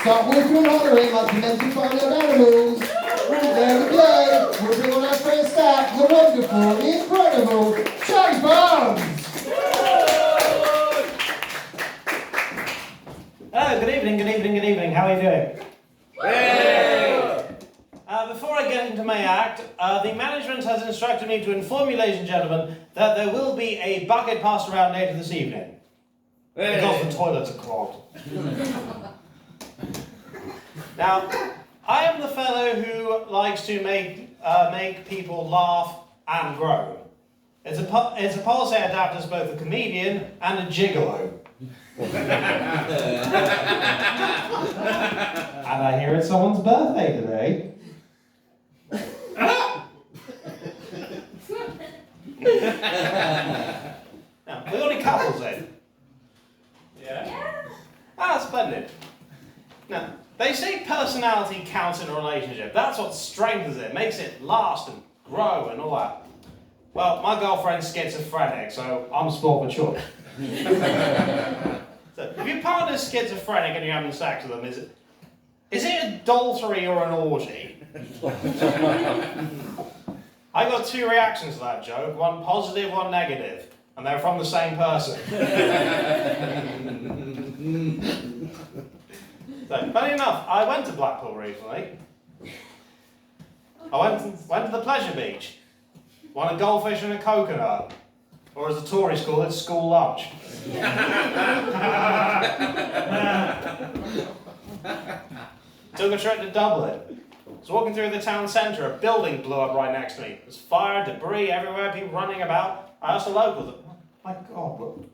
Stop with your hollering like you meant to find out animals. There we go. We'll bring on our first act, the wonderful, the incredible Charlie Barnes. Hello, good evening. How are you doing? Before I get into my act, the management has instructed me to inform you, ladies and gentlemen, that there will be a bucket passed around later this evening. Because the toilets are clogged. Now, I am the fellow who likes to make people laugh and groan. It's a policy I adapt as both a comedian and a gigolo. And I hear it's someone's birthday today. Now, we got any couples in? Yeah. Ah, splendid. Now, they say personality counts in a relationship. That's what strengthens it, makes it last and grow and all that. Well, my girlfriend's schizophrenic, so I'm sport mature. So, if your partner's schizophrenic and you're having sex with them, is it adultery or an orgy? I got two reactions to that joke, one positive, one negative, and they're from the same person. So, funny enough, I went to Blackpool recently. I went to the pleasure beach, won a goldfish and a coconut, or as the Tories call it, school lunch. Took a trip to Dublin. I was walking through the town centre, a building blew up right next to me. There was fire, debris everywhere, people running about. I asked the locals, oh my God,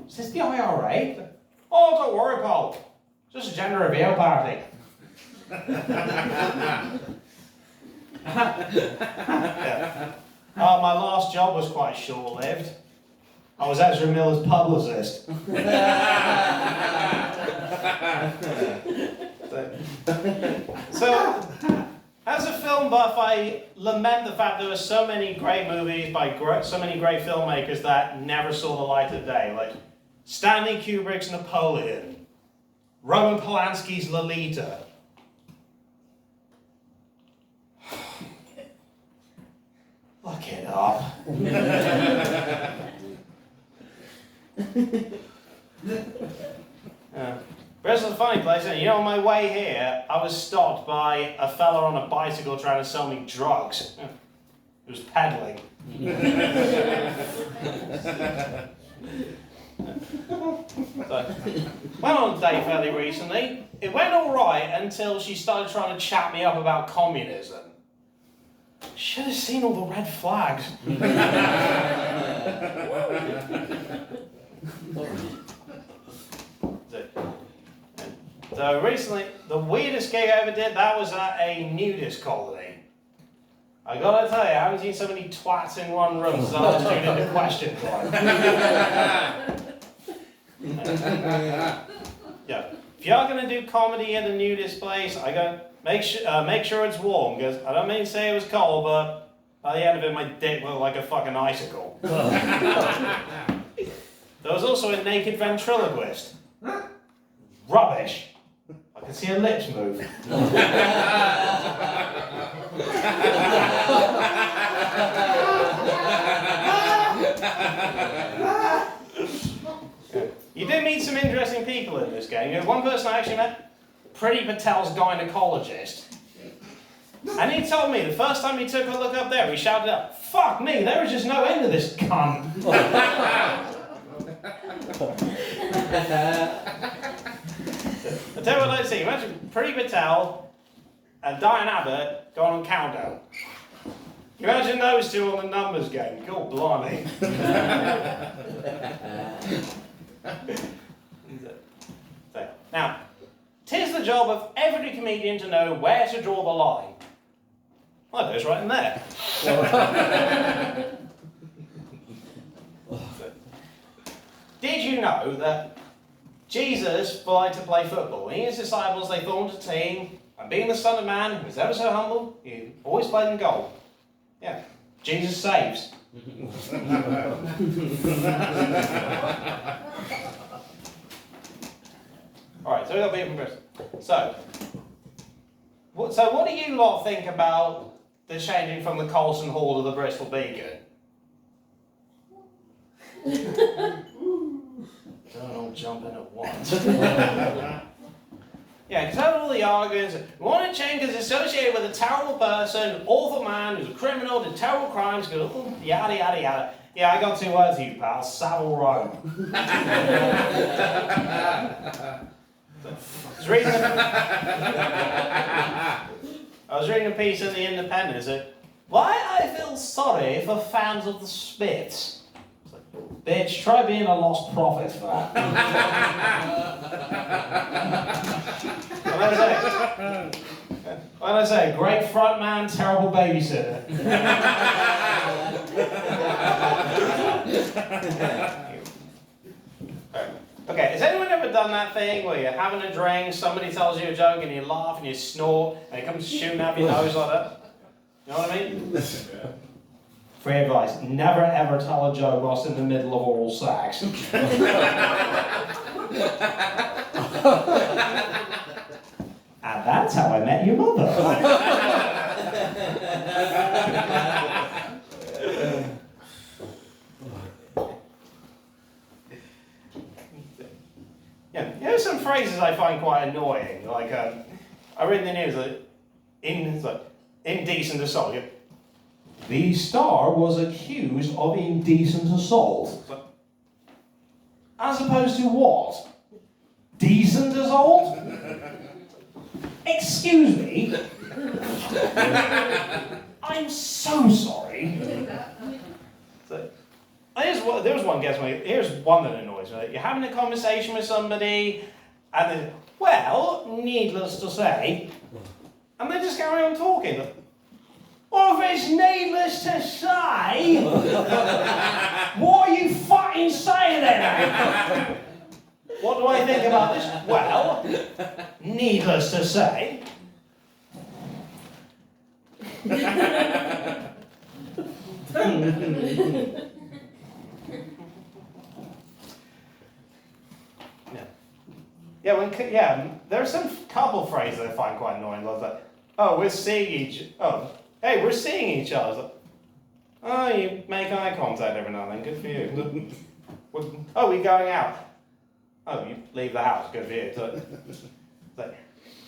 is this the IRA? Oh, don't worry, Paul. It's just a gender reveal party. Yeah. My last job was quite short-lived. I was Ezra Miller's publicist. So, as a film buff, I lament the fact there were so many great movies by so many great filmmakers that never saw the light of day, like Stanley Kubrick's Napoleon, Roman Polanski's Lolita. Look it up. Bristol's a funny place, and you know, on my way here, I was stopped by a fella on a bicycle trying to sell me drugs. He was peddling. So, went on a date fairly recently. It went alright until she started trying to chat me up about communism. Should have seen all the red flags. So recently, the weirdest gig I ever did, that was at a nudist colony. I gotta tell you, I haven't seen so many twats in one room since I was tuned into Question Time. Yeah. If you're gonna do comedy in a nudist place, I gotta make sure it's warm, because I don't mean to say it was cold, but by the end of it, my dick looked like a fucking icicle. There was also a naked ventriloquist. Rubbish. I can see her lips move. You did meet some interesting people in this game. You know, one person I actually met, Priti Patel's gynecologist. And he told me the first time he took a look up there, he shouted out, "Fuck me, there is just no end to this cunt." I tell you what I'd like to see. Imagine Priti Patel and Diane Abbott going on Countdown. Imagine those two on the numbers game. God blimey. So, now, 'tis the job of every comedian to know where to draw the line. Well, it goes right in there. Did you know that Jesus liked to play football? He and his disciples, they formed a team, and being the Son of Man, who was ever so humble, he always played in goal. Yeah, Jesus saves. Alright, so we've got people from Bristol. So what do you lot think about the changing from the Colston Hall to the Bristol Beacon? Don't all jump in at once. Yeah, because out of all the arguments, we want to change because it's associated with a terrible person, awful man who's a criminal, did terrible crimes, yada yada yada. Yeah, I got 2 words for you, pal. Savile Row. I was reading a piece in The Independent. It said, "Why I feel sorry for fans of the Spits." It's like, bitch, try being a lost prophet for that. When I say great front man, terrible babysitter. Okay, has anyone ever done that thing where you're having a drink, somebody tells you a joke and you laugh and you snort and it comes shooting out your nose like that? You know what I mean? Free advice, never ever tell a joke whilst in the middle of oral sex. And that's how I met your mother. Yeah, here's some phrases I find quite annoying. Like, I read in the news that indecent assault. The star was accused of indecent assault. As opposed to what? Decent assault? Excuse me? I'm so sorry. There's one guess. Here's one that annoys me. You're having a conversation with somebody, and then, well, needless to say, and they just carry on talking. Well, if it's needless to say, what are you fucking saying then? What do I think about this? Well, needless to say. There are some couple phrases I find quite annoying. Like, oh, we're seeing each other. Oh, you make eye contact every now and then. Good for you. Oh, we're going out. Oh, you leave the house. Good for you. So,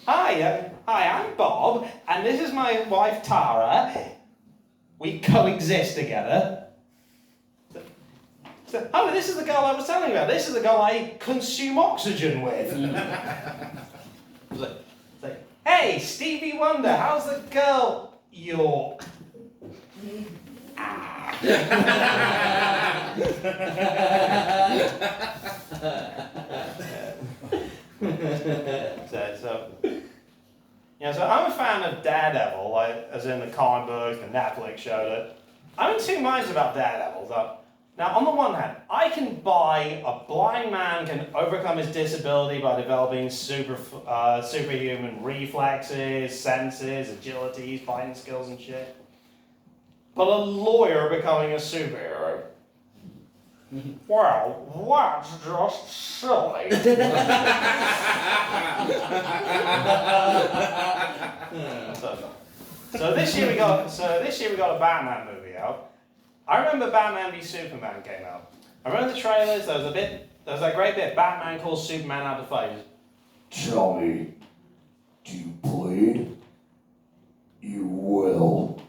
hi, I'm Bob, and this is my wife Tara. We coexist together. Oh, this is the girl I was telling you about. This is the girl I consume oxygen with. Hey, Stevie Wonder, how's the girl? York. So I'm a fan of Daredevil, like, as in the comic book, the Netflix show. That I'm in 2 minds about Daredevil. Now, on the one hand, I can buy a blind man can overcome his disability by developing superhuman reflexes, senses, agilities, fighting skills and shit. But a lawyer becoming a superhero? Well, that's just silly. So this year we got a Batman movie out. I remember Batman v Superman came out. I remember the trailers. There was that great bit. Batman calls Superman out to fight. Tell me, do you bleed? You will.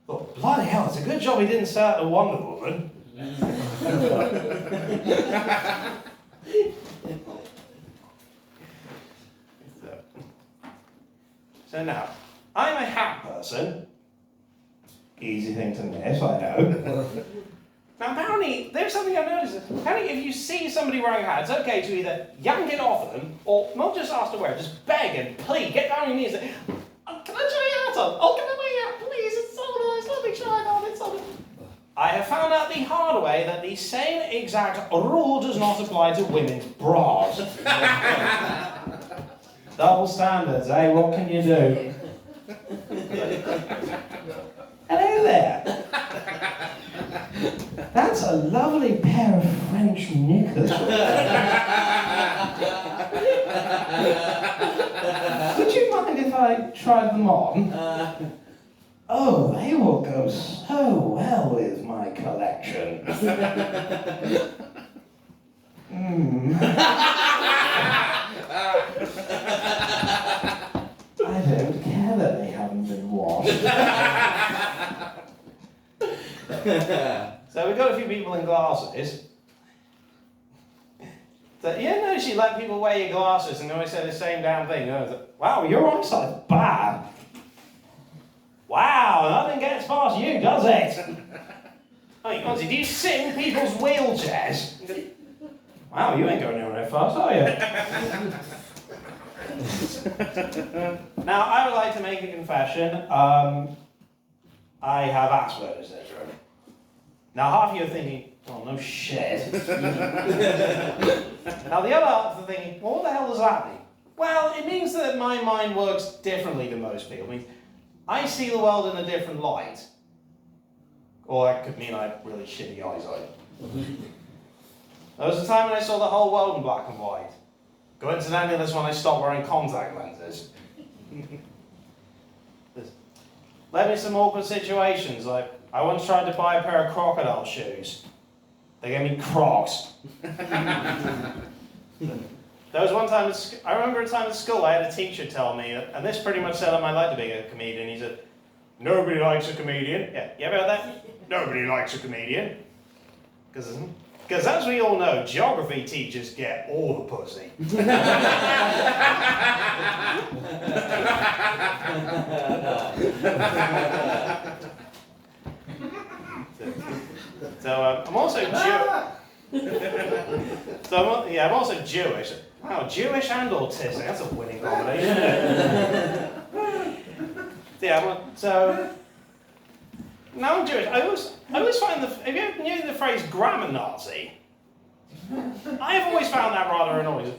Oh, bloody hell! It's a good job he didn't say that to Wonder Woman. So now, I'm a hat person. Easy thing to miss, I know. Now apparently, there's something I've noticed. Apparently if you see somebody wearing a hat, it's okay to either yank it off them, or not just ask to wear it, just beg and plead, get down on your knees and say, oh, can I try your hat on? Oh, can I wear your hat, please? It's so nice, let me try it on, it's so nice. I have found out the hard way that the same exact rule does not apply to women's bras. Double standards, eh? What can you do? Hello there. That's a lovely pair of French knickers. Would you mind if I tried them on? Oh, they will go so well with my collection. I don't care that they haven't been washed. So we've got a few people in glasses. So you notice you let people wear your glasses and they always say the same damn thing. You know, it's like, wow, your eyesight's bad. Wow, nothing gets past you, does it? Hey, honestly, do you sit in people's wheelchairs? Wow, you ain't going anywhere fast, are you? Now, I would like to make a confession. I have Asperger's syndrome. Now, half of you are thinking, oh, no shit. Now, the other half are thinking, well, what the hell does that mean? Well, it means that my mind works differently than most people. It means I see the world in a different light. Or that could mean I have really shitty eyesight. There was a time when I saw the whole world in black and white. Coincidentally, that's when I stopped wearing contact lenses. Led me to some awkward situations, like I once tried to buy a pair of crocodile shoes. They gave me Crocs. There was one time, I remember a time at school, I had a teacher tell me, and this pretty much set up my life to be a comedian. He said, nobody likes a comedian. Yeah, you ever heard that? Nobody likes a comedian. Because as we all know, geography teachers get all the pussy. So I'm also I'm also Jewish. Wow, Jewish and autistic. That's a winning combination. Now I'm Jewish. I always find have you ever knew the phrase grammar Nazi? I've always found that rather annoying.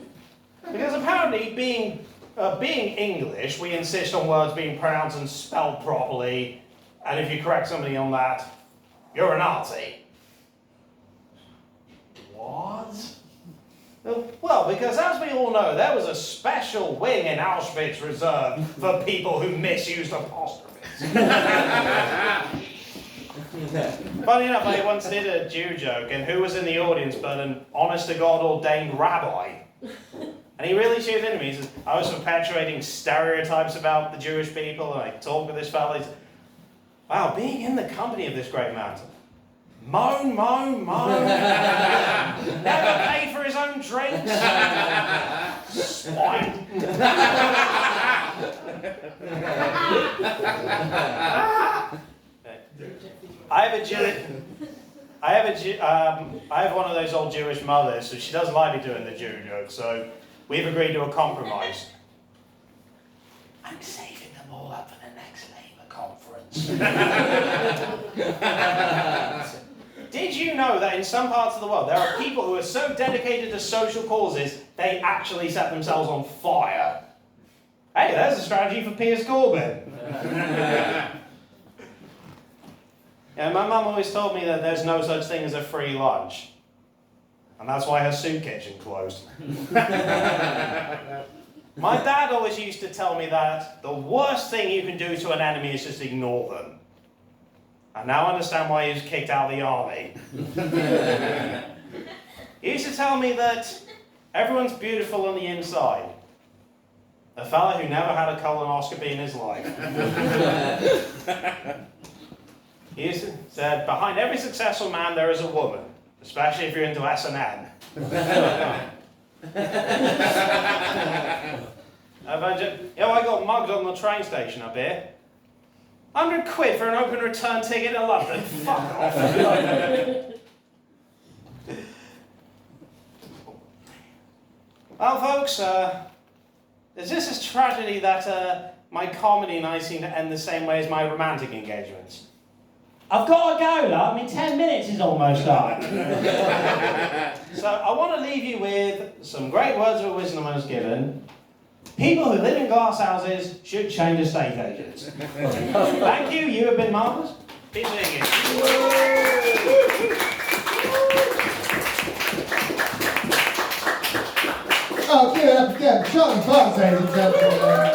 Because apparently being English, we insist on words being pronounced and spelled properly, and if you correct somebody on that, you're a Nazi. What? Well, because as we all know, there was a special wing in Auschwitz reserved for people who misused apostrophes. Funny enough, I once did a Jew joke, and who was in the audience but an honest-to-God ordained rabbi? And he really tuned into me. He says, I was perpetuating stereotypes about the Jewish people, and I talked with this fellow. He said, wow, being in the company of this great man. Moan, moan, moan. Never paid for his own drinks. Swine. I have one of those old Jewish mothers, so she doesn't like me doing the Jew joke, so we've agreed to a compromise. I'm saving them all up for the next Labour conference. Did you know that in some parts of the world there are people who are so dedicated to social causes they actually set themselves on fire? Hey, there's a strategy for Piers Corbyn. Yeah, my mum always told me that there's no such thing as a free lunch. And that's why her soup kitchen closed. My dad always used to tell me that the worst thing you can do to an enemy is just ignore them. I now understand why he was kicked out of the army. He used to tell me that everyone's beautiful on the inside. A fella who never had a colonoscopy in his life. He said, behind every successful man there is a woman, especially if you're into S&M. I got mugged on the train station up here. 100 quid for an open return ticket to London. Fuck off. Well, folks, is this a tragedy that my comedy nights seem to end the same way as my romantic engagements? I've got to go, love. I mean, 10 minutes is almost up. So I want to leave you with some great words of wisdom I was given. People who live in glass houses should change estate agents. Thank you. You have been marvellous. Keep doing it. Oh, give it up. up again, Charlie Park, ladies and gentlemen.